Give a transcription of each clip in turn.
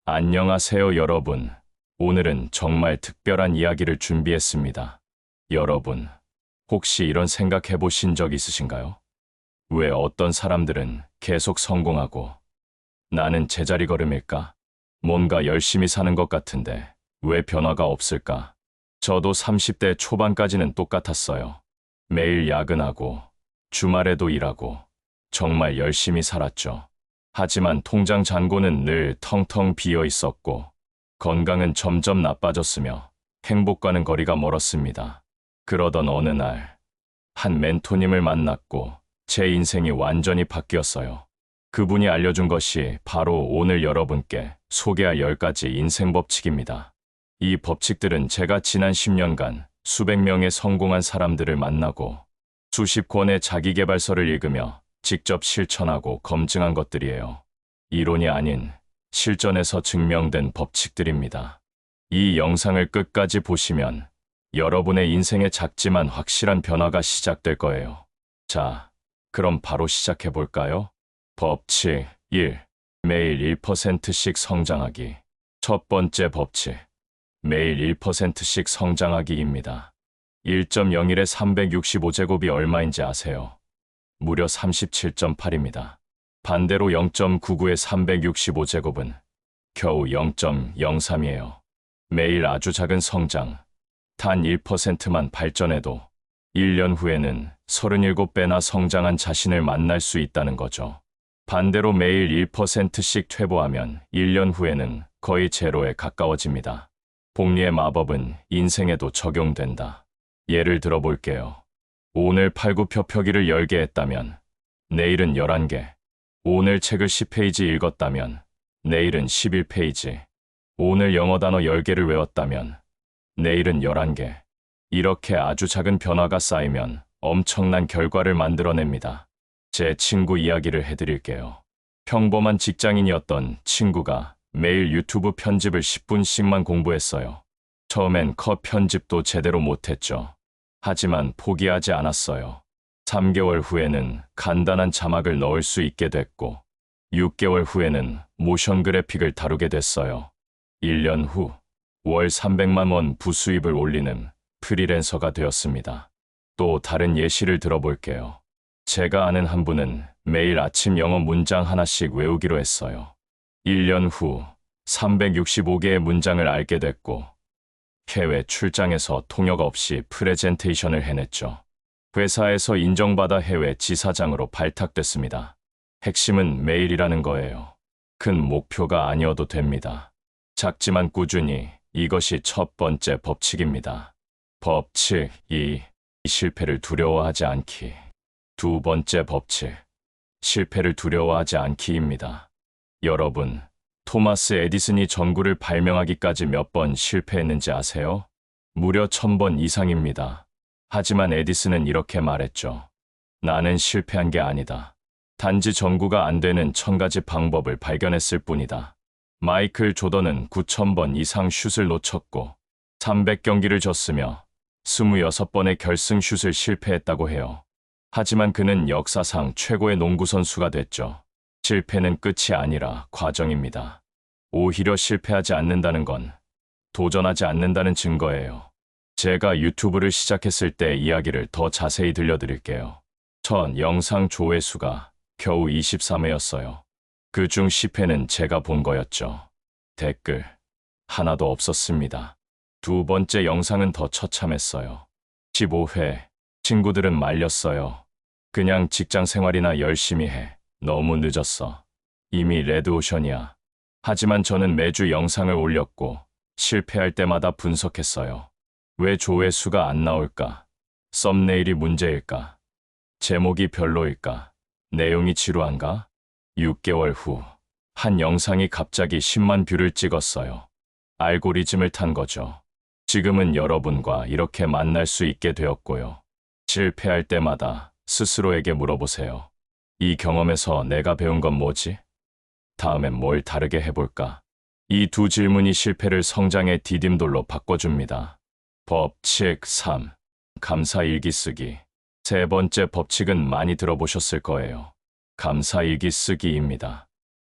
안녕하세요, 여러분. 오늘은 정말 특별한 이야기를 준비했습니다. 여러분, 혹시 이런 생각해 보신 적 있으신가요? 왜 어떤 사람들은 계속 성공하고 나는 제자리 걸음일까? 뭔가 열심히 사는 것 같은데 왜 변화가 없을까? 저도 30대 초반까지는 똑같았어요. 매일 야근하고 주말에도 일하고 정말 열심히 살았죠. 하지만 통장 잔고는 늘 텅텅 비어 있었고 건강은 점점 나빠졌으며 행복과는 거리가 멀었습니다. 그러던 어느 날, 한 멘토님을 만났고 제 인생이 완전히 바뀌었어요. 그분이 알려준 것이 바로 오늘 여러분께 소개할 10가지 인생 법칙입니다. 이 법칙들은 제가 지난 10년간 수백 명의 성공한 사람들을 만나고 수십 권의 자기계발서를 읽으며 직접 실천하고 검증한 것들이에요. 이론이 아닌 실전에서 증명된 법칙들입니다. 이 영상을 끝까지 보시면 여러분의 인생에 작지만 확실한 변화가 시작될 거예요. 자, 그럼 바로 시작해 볼까요? 법칙 1. 매일 1%씩 성장하기. 첫 번째 법칙. 매일 1%씩 성장하기입니다. 1.01의 365제곱이 얼마인지 아세요? 무려 37.8입니다. 반대로 0.99의 365제곱은 겨우 0.03이에요. 매일 아주 작은 성장, 단 1%만 발전해도 1년 후에는 37배나 성장한 자신을 만날 수 있다는 거죠. 반대로 매일 1%씩 퇴보하면 1년 후에는 거의 제로에 가까워집니다. 복리의 마법은 인생에도 적용된다. 예를 들어볼게요. 오늘 팔굽혀펴기를 10개 했다면 내일은 11개. 오늘 책을 10페이지 읽었다면 내일은 11페이지. 오늘 영어 단어 10개를 외웠다면 내일은 11개. 이렇게 아주 작은 변화가 쌓이면 엄청난 결과를 만들어냅니다. 제 친구 이야기를 해드릴게요. 평범한 직장인이었던 친구가 매일 유튜브 편집을 10분씩만 공부했어요. 처음엔 컷 편집도 제대로 못했죠. 하지만 포기하지 않았어요. 3개월 후에는 간단한 자막을 넣을 수 있게 됐고, 6개월 후에는 모션 그래픽을 다루게 됐어요. 1년 후, 월 300만 원 부수입을 올리는 프리랜서가 되었습니다. 또 다른 예시를 들어볼게요. 제가 아는 한 분은 매일 아침 영어 문장 하나씩 외우기로 했어요. 1년 후, 365개의 문장을 알게 됐고, 해외 출장에서 통역 없이 프레젠테이션을 해냈죠. 회사에서 인정받아 해외 지사장으로 발탁됐습니다. 핵심은 매일이라는 거예요. 큰 목표가 아니어도 됩니다. 작지만 꾸준히, 이것이 첫 번째 법칙입니다. 법칙 2. 실패를 두려워하지 않기. 두 번째 법칙. 실패를 두려워하지 않기입니다. 여러분, 토마스 에디슨이 전구를 발명하기까지 몇 번 실패했는지 아세요? 무려 1000번 이상입니다. 하지만 에디슨은 이렇게 말했죠. 나는 실패한 게 아니다. 단지 전구가 안 되는 1000가지 방법을 발견했을 뿐이다. 마이클 조던은 9000번 이상 슛을 놓쳤고 300경기를 졌으며 26번의 결승 슛을 실패했다고 해요. 하지만 그는 역사상 최고의 농구 선수가 됐죠. 실패는 끝이 아니라 과정입니다. 오히려 실패하지 않는다는 건 도전하지 않는다는 증거예요. 제가 유튜브를 시작했을 때 이야기를 더 자세히 들려드릴게요. 첫 영상 조회수가 겨우 23회였어요. 그중 10회는 제가 본 거였죠. 댓글 하나도 없었습니다. 두 번째 영상은 더 처참했어요. 15회. 친구들은 말렸어요. 그냥 직장 생활이나 열심히 해. 너무 늦었어. 이미 레드오션이야. 하지만 저는 매주 영상을 올렸고 실패할 때마다 분석했어요. 왜 조회수가 안 나올까? 썸네일이 문제일까? 제목이 별로일까? 내용이 지루한가? 6개월 후, 한 영상이 갑자기 10만 뷰를 찍었어요. 알고리즘을 탄 거죠. 지금은 여러분과 이렇게 만날 수 있게 되었고요. 실패할 때마다 스스로에게 물어보세요. 이 경험에서 내가 배운 건 뭐지? 다음엔 뭘 다르게 해볼까? 이 두 질문이 실패를 성장의 디딤돌로 바꿔줍니다. 법칙 3. 감사일기 쓰기. 세 번째 법칙은 많이 들어보셨을 거예요. 감사일기 쓰기입니다.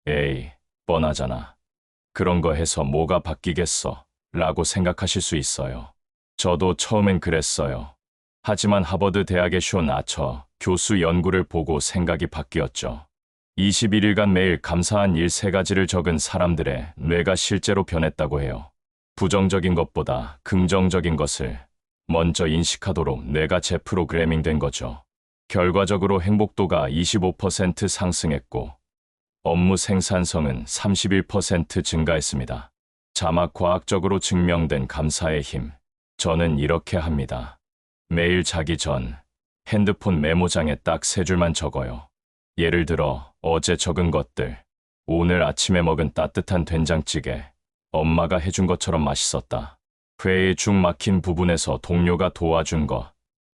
에이, 뻔하잖아. 그런 거 해서 뭐가 바뀌겠어? 라고 생각하실 수 있어요. 저도 처음엔 그랬어요. 하지만 하버드 대학의 숀 아처 교수 연구를 보고 생각이 바뀌었죠. 21일간 매일 감사한 일 3가지를 적은 사람들의 뇌가 실제로 변했다고 해요. 부정적인 것보다 긍정적인 것을 먼저 인식하도록 뇌가 재프로그래밍 된 거죠. 결과적으로 행복도가 25% 상승했고 업무 생산성은 31% 증가했습니다. 자막 과학적으로 증명된 감사의 힘. 저는 이렇게 합니다. 매일 자기 전 핸드폰 메모장에 딱 3줄만 적어요. 예를 들어 어제 적은 것들. 오늘 아침에 먹은 따뜻한 된장찌개. 엄마가 해준 것처럼 맛있었다. 회의 중 막힌 부분에서 동료가 도와준 거.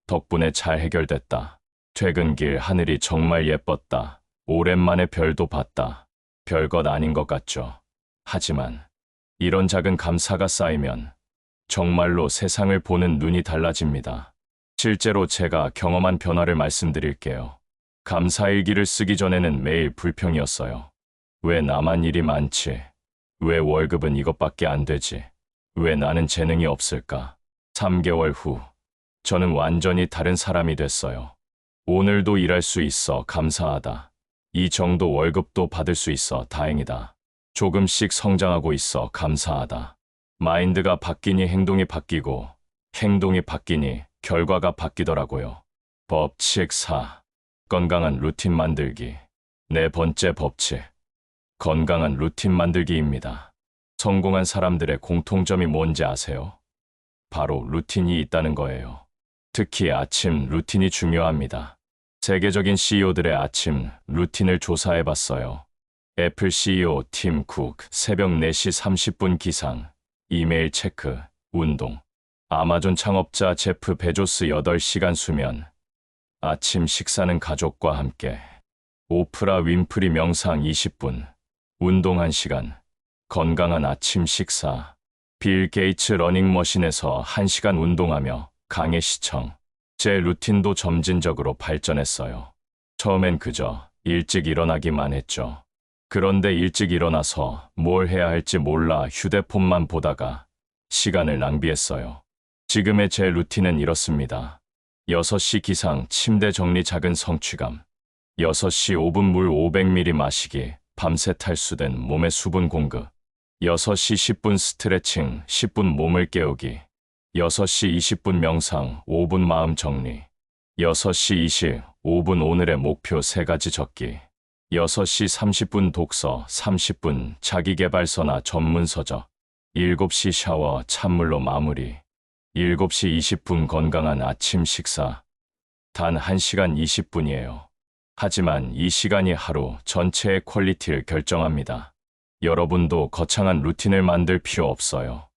덕분에 잘 해결됐다. 퇴근길 하늘이 정말 예뻤다. 오랜만에 별도 봤다. 별것 아닌 것 같죠. 하지만 이런 작은 감사가 쌓이면 정말로 세상을 보는 눈이 달라집니다. 실제로 제가 경험한 변화를 말씀드릴게요. 감사일기를 쓰기 전에는 매일 불평이었어요. 왜 나만 일이 많지? 왜 월급은 이것밖에 안 되지? 왜 나는 재능이 없을까? 3개월 후, 저는 완전히 다른 사람이 됐어요. 오늘도 일할 수 있어 감사하다. 이 정도 월급도 받을 수 있어 다행이다. 조금씩 성장하고 있어 감사하다. 마인드가 바뀌니 행동이 바뀌고, 행동이 바뀌니 결과가 바뀌더라고요. 법칙 4. 건강한 루틴 만들기. 4번째 법칙. 건강한 루틴 만들기입니다. 성공한 사람들의 공통점이 뭔지 아세요? 바로 루틴이 있다는 거예요. 특히 아침 루틴이 중요합니다. 세계적인 CEO들의 아침 루틴을 조사해봤어요. 애플 CEO 팀 쿡 새벽 4시 30분 기상, 이메일 체크, 운동. 아마존 창업자 제프 베조스 8시간 수면. 아침 식사는 가족과 함께. 오프라 윈프리 명상 20분. 운동 1시간. 건강한 아침 식사. 빌 게이츠 러닝머신에서 1시간 운동하며 강의 시청. 제 루틴도 점진적으로 발전했어요. 처음엔 그저 일찍 일어나기만 했죠. 그런데 일찍 일어나서 뭘 해야 할지 몰라 휴대폰만 보다가 시간을 낭비했어요. 지금의 제 루틴은 이렇습니다. 6시 기상 침대 정리 작은 성취감. 6시 5분 물 500ml 마시기 밤새 탈수된 몸의 수분 공급. 6시 10분 스트레칭 10분 몸을 깨우기. 6시 20분 명상 5분 마음 정리. 6시 25분 오늘의 목표 3가지 적기. 6시 30분 독서 30분 자기계발서나 전문서적. 7시 샤워 찬물로 마무리. 7시 20분 건강한 아침 식사. 단 1시간 20분이에요. 하지만 이 시간이 하루 전체의 퀄리티를 결정합니다. 여러분도 거창한 루틴을 만들 필요 없어요.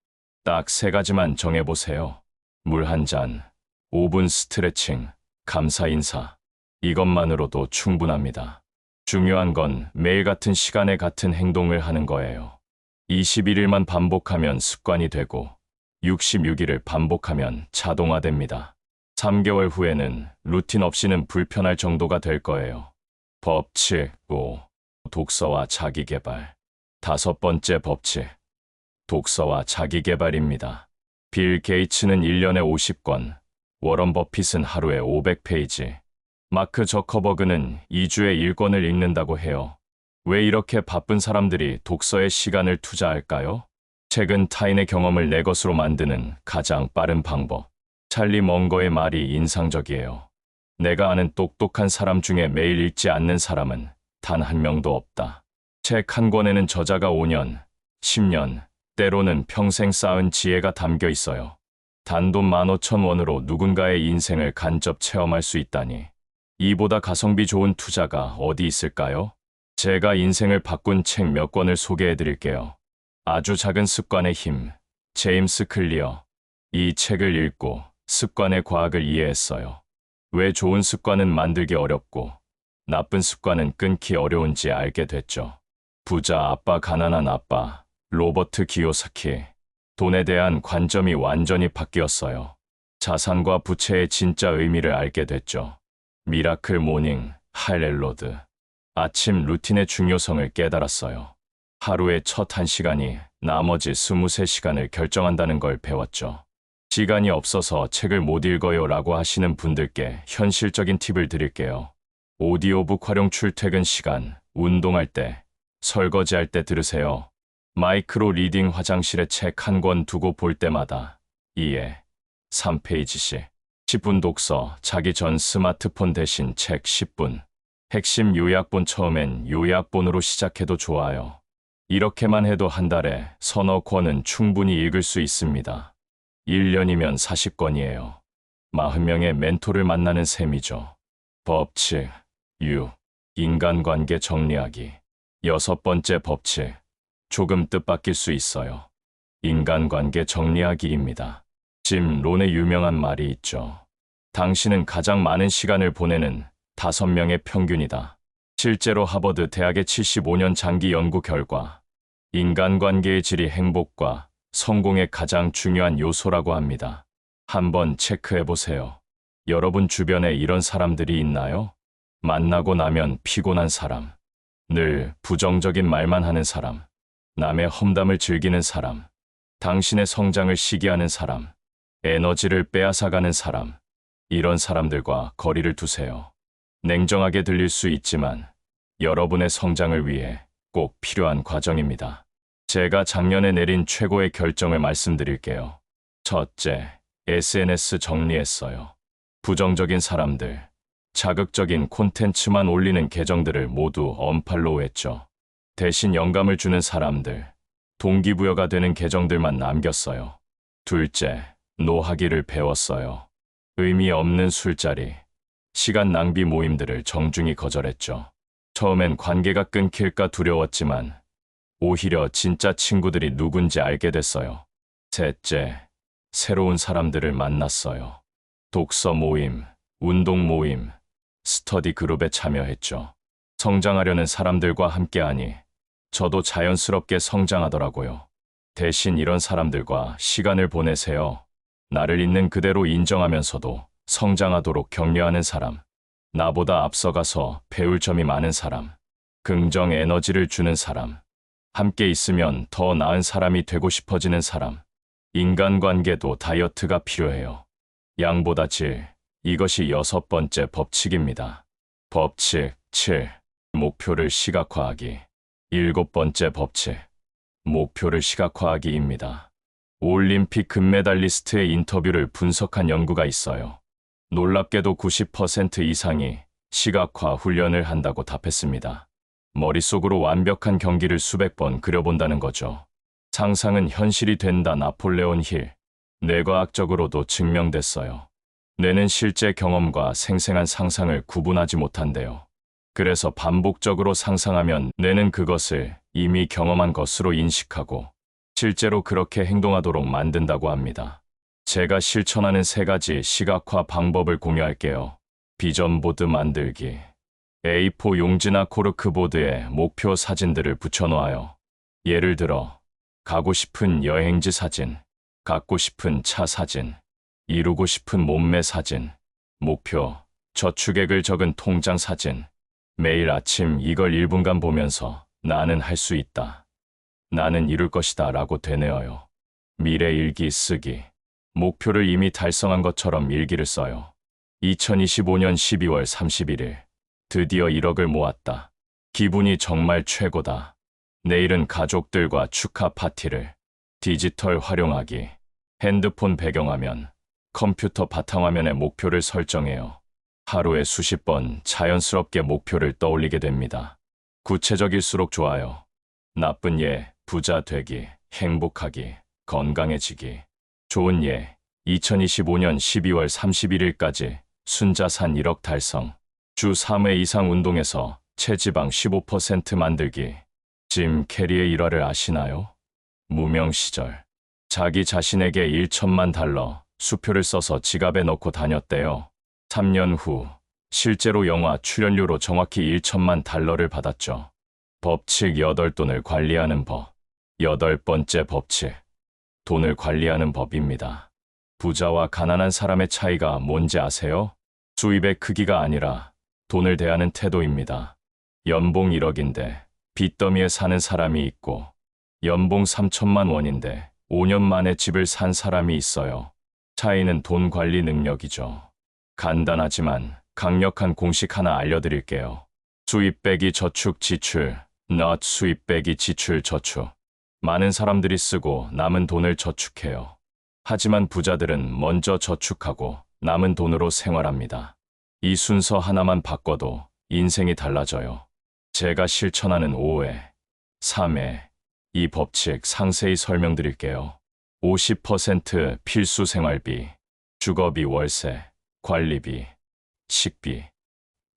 딱 3가지만 정해보세요. 물 1잔, 5분 스트레칭, 감사 인사. 이것만으로도 충분합니다. 중요한 건 매일 같은 시간에 같은 행동을 하는 거예요. 21일만 반복하면 습관이 되고 66일을 반복하면 자동화됩니다. 3개월 후에는 루틴 없이는 불편할 정도가 될 거예요. 법칙 5. 독서와 자기계발. 5번째 법칙. 독서와 자기계발입니다. 빌 게이츠는 1년에 50권, 워런 버핏은 하루에 500페이지, 마크 저커버그는 2주에 1권을 읽는다고 해요. 왜 이렇게 바쁜 사람들이 독서에 시간을 투자할까요? 책은 타인의 경험을 내 것으로 만드는 가장 빠른 방법. 찰리 멍거의 말이 인상적이에요. 내가 아는 똑똑한 사람 중에 매일 읽지 않는 사람은 단 한 명도 없다. 책 한 권에는 저자가 5년, 10년, 때로는 평생 쌓은 지혜가 담겨 있어요. 단돈 15,000원으로 누군가의 인생을 간접 체험할 수 있다니. 이보다 가성비 좋은 투자가 어디 있을까요? 제가 인생을 바꾼 책 몇 권을 소개해 드릴게요. 아주 작은 습관의 힘, 제임스 클리어. 이 책을 읽고 습관의 과학을 이해했어요. 왜 좋은 습관은 만들기 어렵고 나쁜 습관은 끊기 어려운지 알게 됐죠. 부자 아빠 가난한 아빠, 로버트 기요사키. 돈에 대한 관점이 완전히 바뀌었어요. 자산과 부채의 진짜 의미를 알게 됐죠. 미라클 모닝, 하일 엘로드. 아침 루틴의 중요성을 깨달았어요. 하루의 첫 1시간이 나머지 23시간을 결정한다는 걸 배웠죠. 시간이 없어서 책을 못 읽어요 라고 하시는 분들께 현실적인 팁을 드릴게요. 오디오북 활용 출퇴근 시간, 운동할 때, 설거지할 때 들으세요. 마이크로 리딩 화장실에 책 한 권 두고 볼 때마다 2에 3페이지씩 10분 독서, 자기 전 스마트폰 대신 책 10분. 핵심 요약본 처음엔 요약본으로 시작해도 좋아요. 이렇게만 해도 한 달에 서너 권은 충분히 읽을 수 있습니다. 1년이면 40권이에요. 40명의 멘토를 만나는 셈이죠. 법칙 6. 인간관계 정리하기. 6번째 법칙. 조금 뜻밖일 수 있어요. 인간관계 정리하기입니다. 짐 론의 유명한 말이 있죠. 당신은 가장 많은 시간을 보내는 5명의 평균이다. 실제로 하버드 대학의 75년 장기 연구 결과, 인간관계의 질이 행복과 성공의 가장 중요한 요소라고 합니다. 한번 체크해보세요. 여러분 주변에 이런 사람들이 있나요? 만나고 나면 피곤한 사람, 늘 부정적인 말만 하는 사람, 남의 험담을 즐기는 사람, 당신의 성장을 시기하는 사람, 에너지를 빼앗아가는 사람, 이런 사람들과 거리를 두세요. 냉정하게 들릴 수 있지만 여러분의 성장을 위해 꼭 필요한 과정입니다. 제가 작년에 내린 최고의 결정을 말씀드릴게요. 첫째, SNS 정리했어요. 부정적인 사람들, 자극적인 콘텐츠만 올리는 계정들을 모두 언팔로우했죠. 대신 영감을 주는 사람들, 동기부여가 되는 계정들만 남겼어요. 둘째, 노하기를 배웠어요. 의미 없는 술자리, 시간 낭비 모임들을 정중히 거절했죠. 처음엔 관계가 끊길까 두려웠지만 오히려 진짜 친구들이 누군지 알게 됐어요. 셋째, 새로운 사람들을 만났어요. 독서 모임, 운동 모임, 스터디 그룹에 참여했죠. 성장하려는 사람들과 함께하니 저도 자연스럽게 성장하더라고요. 대신 이런 사람들과 시간을 보내세요. 나를 있는 그대로 인정하면서도 성장하도록 격려하는 사람, 나보다 앞서가서 배울 점이 많은 사람, 긍정 에너지를 주는 사람, 함께 있으면 더 나은 사람이 되고 싶어지는 사람. 인간관계도 다이어트가 필요해요. 양보다 질, 이것이 6번째 법칙입니다. 법칙 7. 목표를 시각화하기. 7번째 법칙. 목표를 시각화하기입니다. 올림픽 금메달리스트의 인터뷰를 분석한 연구가 있어요. 놀랍게도 90% 이상이 시각화 훈련을 한다고 답했습니다. 머릿속으로 완벽한 경기를 수백 번 그려본다는 거죠. 상상은 현실이 된다. 나폴레온 힐. 뇌과학적으로도 증명됐어요. 뇌는 실제 경험과 생생한 상상을 구분하지 못한대요. 그래서 반복적으로 상상하면 뇌는 그것을 이미 경험한 것으로 인식하고 실제로 그렇게 행동하도록 만든다고 합니다. 제가 실천하는 3가지 시각화 방법을 공유할게요. 비전보드 만들기. A4 용지나 코르크보드에 목표 사진들을 붙여놓아요. 예를 들어 가고 싶은 여행지 사진, 갖고 싶은 차 사진, 이루고 싶은 몸매 사진, 목표, 저축액을 적은 통장 사진. 매일 아침 이걸 1분간 보면서 나는 할 수 있다. 나는 이룰 것이다 라고 되뇌어요. 미래 일기 쓰기. 목표를 이미 달성한 것처럼 일기를 써요. 2025년 12월 31일. 드디어 1억을 모았다. 기분이 정말 최고다. 내일은 가족들과 축하 파티를. 디지털 활용하기. 핸드폰 배경화면, 컴퓨터 바탕화면에 목표를 설정해요. 하루에 수십 번 자연스럽게 목표를 떠올리게 됩니다. 구체적일수록 좋아요. 나쁜 예, 부자 되기, 행복하기, 건강해지기. 좋은 예, 2025년 12월 31일까지 순자산 1억 달성. 주 3회 이상 운동해서 체지방 15% 만들기. 짐 캐리의 일화를 아시나요? 무명 시절. 자기 자신에게 1천만 달러 수표를 써서 지갑에 넣고 다녔대요. 3년 후 실제로 영화 출연료로 정확히 1천만 달러를 받았죠. 법칙 8돈을 관리하는 법. 8번째 법칙. 돈을 관리하는 법입니다. 부자와 가난한 사람의 차이가 뭔지 아세요? 수입의 크기가 아니라 돈을 대하는 태도입니다. 연봉 1억인데 빚더미에 사는 사람이 있고 연봉 3천만 원인데 5년 만에 집을 산 사람이 있어요. 차이는 돈 관리 능력이죠. 간단하지만 강력한 공식 하나 알려드릴게요. 수입 빼기 저축 지출, not 수입 빼기 지출 저축. 많은 사람들이 쓰고 남은 돈을 저축해요. 하지만 부자들은 먼저 저축하고 남은 돈으로 생활합니다. 이 순서 하나만 바꿔도 인생이 달라져요. 제가 실천하는 5회, 3회, 이 법칙 상세히 설명드릴게요. 50% 필수 생활비, 주거비 월세, 관리비, 식비,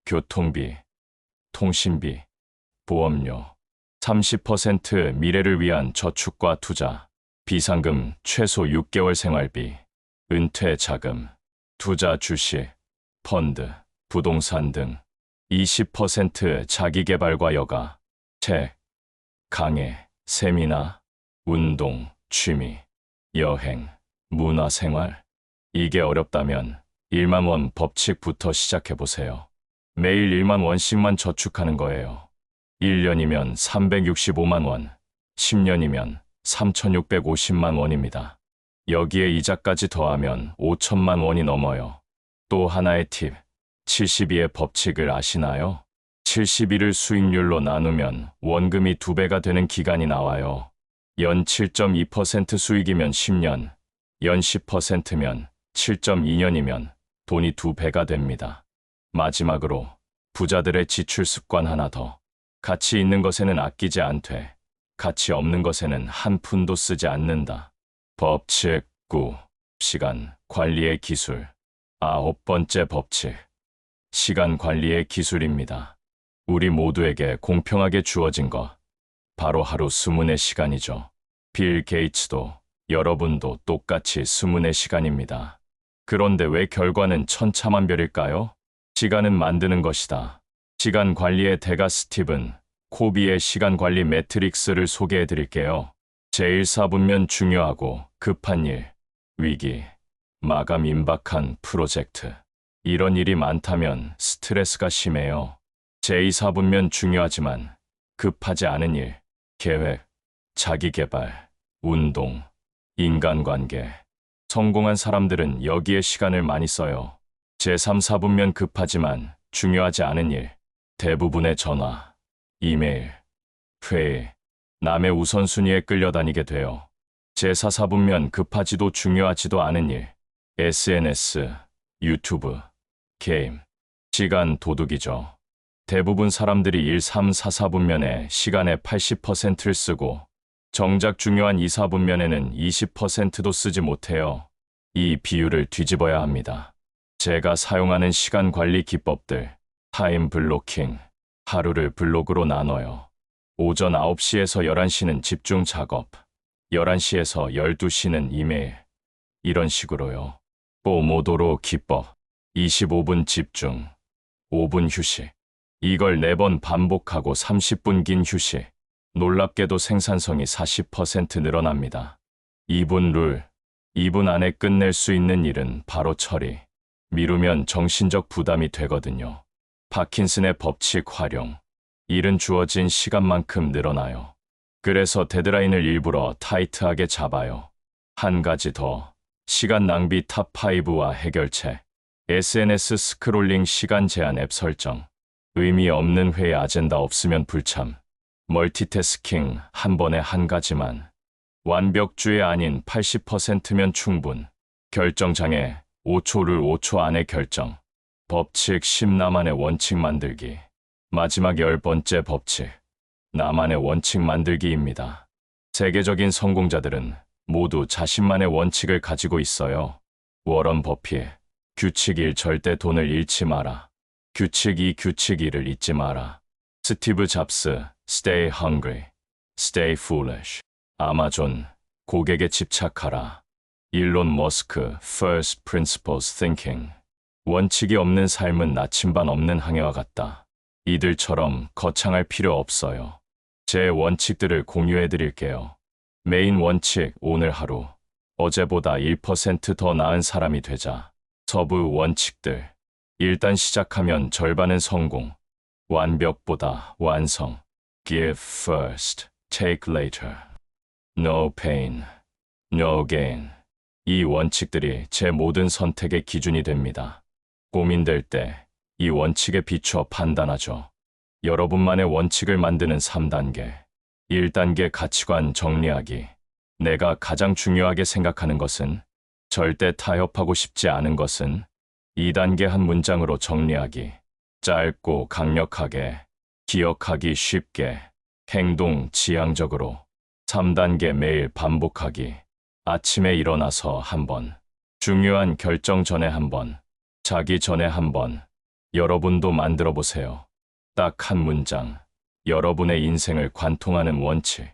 교통비, 통신비, 보험료. 30% 미래를 위한 저축과 투자, 비상금 최소 6개월 생활비, 은퇴 자금, 투자 주식, 펀드, 부동산 등. 20% 자기계발과 여가, 책, 강의, 세미나, 운동, 취미, 여행, 문화생활. 이게 어렵다면 1만 원 법칙부터 시작해보세요. 매일 1만 원씩만 저축하는 거예요. 1년이면 365만 원, 10년이면 3,650만 원입니다. 여기에 이자까지 더하면 5천만 원이 넘어요. 또 하나의 팁, 72의 법칙을 아시나요? 72를 수익률로 나누면 원금이 2배가 되는 기간이 나와요. 연 7.2% 수익이면 10년, 연 10%면 7.2년이면 돈이 2배가 됩니다. 마지막으로 부자들의 지출 습관 하나 더. 가치 있는 것에는 아끼지 않되 가치 없는 것에는 한 푼도 쓰지 않는다. 법칙 9. 시간 관리의 기술. 9번째 법칙. 시간 관리의 기술입니다. 우리 모두에게 공평하게 주어진 것. 바로 하루 24시간이죠. 빌 게이츠도 여러분도 똑같이 24시간입니다. 그런데 왜 결과는 천차만별일까요? 시간은 만드는 것이다. 시간 관리의 대가 스티븐 코비의 시간 관리 매트릭스를 소개해 드릴게요. 제1사분면 중요하고 급한 일, 위기, 마감 임박한 프로젝트. 이런 일이 많다면 스트레스가 심해요. 제2사분면 중요하지만 급하지 않은 일, 계획, 자기계발, 운동, 인간관계. 성공한 사람들은 여기에 시간을 많이 써요. 제3사분면 급하지만 중요하지 않은 일, 대부분의 전화, 이메일, 회의, 남의 우선순위에 끌려다니게 돼요. 제4사분면 급하지도 중요하지도 않은 일, SNS, 유튜브, 게임, 시간 도둑이죠. 대부분 사람들이 1, 3, 4사분면에 시간의 80%를 쓰고 정작 중요한 2, 4분면에는 20%도 쓰지 못해요. 이 비율을 뒤집어야 합니다. 제가 사용하는 시간 관리 기법들, 타임 블로킹, 하루를 블록으로 나눠요. 오전 9시에서 11시는 집중 작업, 11시에서 12시는 이메일. 이런 식으로요. 포모도로 기법, 25분 집중, 5분 휴식. 이걸 4번 반복하고 30분 긴 휴식. 놀랍게도 생산성이 40% 늘어납니다. 2분 룰, 2분 안에 끝낼 수 있는 일은 바로 처리. 미루면 정신적 부담이 되거든요. 파킨슨의 법칙 활용. 일은 주어진 시간만큼 늘어나요. 그래서 데드라인을 일부러 타이트하게 잡아요. 한 가지 더. 시간 낭비 탑5와 해결책. SNS 스크롤링 시간 제한 앱 설정. 의미 없는 회의 아젠다 없으면 불참. 멀티태스킹 한 번에 한 가지만. 완벽주의 아닌 80%면 충분. 결정장애 5초를 5초 안에 결정. 법칙 10 나만의 원칙 만들기. 마지막 10번째 법칙. 나만의 원칙 만들기입니다. 세계적인 성공자들은 모두 자신만의 원칙을 가지고 있어요. 워런 버핏. 규칙 1 절대 돈을 잃지 마라. 규칙 2 규칙 2를 잊지 마라. 스티브 잡스 Stay hungry. Stay foolish. 아마존 고객에 집착하라. 일론 머스크 First principles thinking. 원칙이 없는 삶은 나침반 없는 항해와 같다. 이들처럼 거창할 필요 없어요. 제 원칙들을 공유해 드릴게요. 메인 원칙 오늘 하루. 어제보다 1% 더 나은 사람이 되자. 서부 원칙들. 일단 시작하면 절반은 성공. 완벽보다 완성. Give first, take later. No pain, no gain. 이 원칙들이 제 모든 선택의 기준이 됩니다. 고민될 때 이 원칙에 비추어 판단하죠. 여러분만의 원칙을 만드는 3단계. 1단계 가치관 정리하기. 내가 가장 중요하게 생각하는 것은, 절대 타협하고 싶지 않은 것은. 2단계 한 문장으로 정리하기. 짧고 강력하게, 기억하기 쉽게, 행동 지향적으로. 3단계 매일 반복하기. 아침에 일어나서 한 번, 중요한 결정 전에 한 번, 자기 전에 한 번. 여러분도 만들어 보세요. 딱 한 문장, 여러분의 인생을 관통하는 원칙.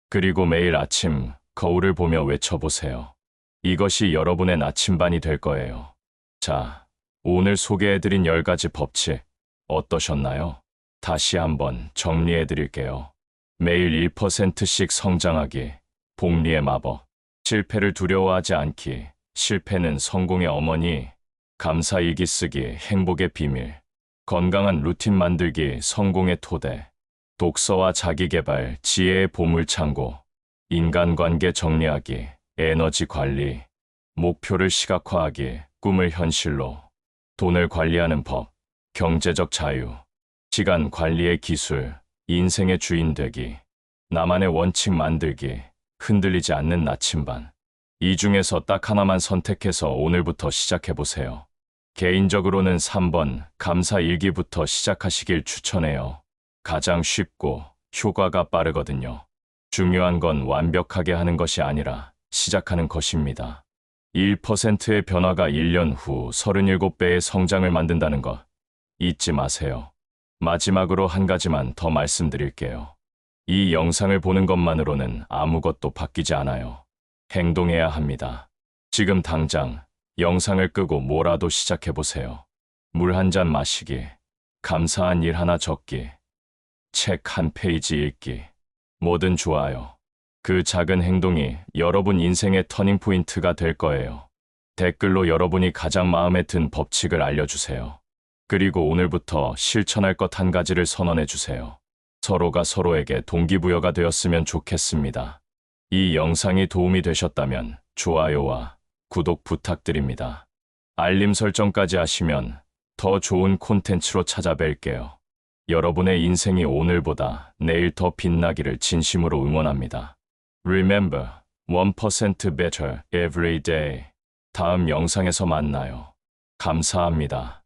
그리고 매일 아침 거울을 보며 외쳐보세요. 이것이 여러분의 나침반이 될 거예요. 자, 오늘 소개해드린 10가지 법칙 어떠셨나요? 다시 한번 정리해드릴게요. 매일 1%씩 성장하기, 복리의 마법. 실패를 두려워하지 않기, 실패는 성공의 어머니. 감사일기 쓰기, 행복의 비밀. 건강한 루틴 만들기, 성공의 토대. 독서와 자기개발, 지혜의 보물창고. 인간관계 정리하기, 에너지 관리. 목표를 시각화하기, 꿈을 현실로. 돈을 관리하는 법, 경제적 자유. 시간 관리의 기술, 인생의 주인 되기. 나만의 원칙 만들기, 흔들리지 않는 나침반. 이 중에서 딱 하나만 선택해서 오늘부터 시작해보세요. 개인적으로는 3번 감사일기부터 시작하시길 추천해요. 가장 쉽고 효과가 빠르거든요. 중요한 건 완벽하게 하는 것이 아니라 시작하는 것입니다. 1%의 변화가 1년 후 37배의 성장을 만든다는 것 잊지 마세요. 마지막으로 한 가지만 더 말씀드릴게요. 이 영상을 보는 것만으로는 아무것도 바뀌지 않아요. 행동해야 합니다. 지금 당장 영상을 끄고 뭐라도 시작해보세요. 물 한 잔 마시기, 감사한 일 하나 적기, 책 한 페이지 읽기, 뭐든 좋아요. 그 작은 행동이 여러분 인생의 터닝포인트가 될 거예요. 댓글로 여러분이 가장 마음에 든 법칙을 알려주세요. 그리고 오늘부터 실천할 것 한 가지를 선언해주세요. 서로가 서로에게 동기부여가 되었으면 좋겠습니다. 이 영상이 도움이 되셨다면 좋아요와 구독 부탁드립니다. 알림 설정까지 하시면 더 좋은 콘텐츠로 찾아뵐게요. 여러분의 인생이 오늘보다 내일 더 빛나기를 진심으로 응원합니다. Remember, 1% better every day. 다음 영상에서 만나요. 감사합니다.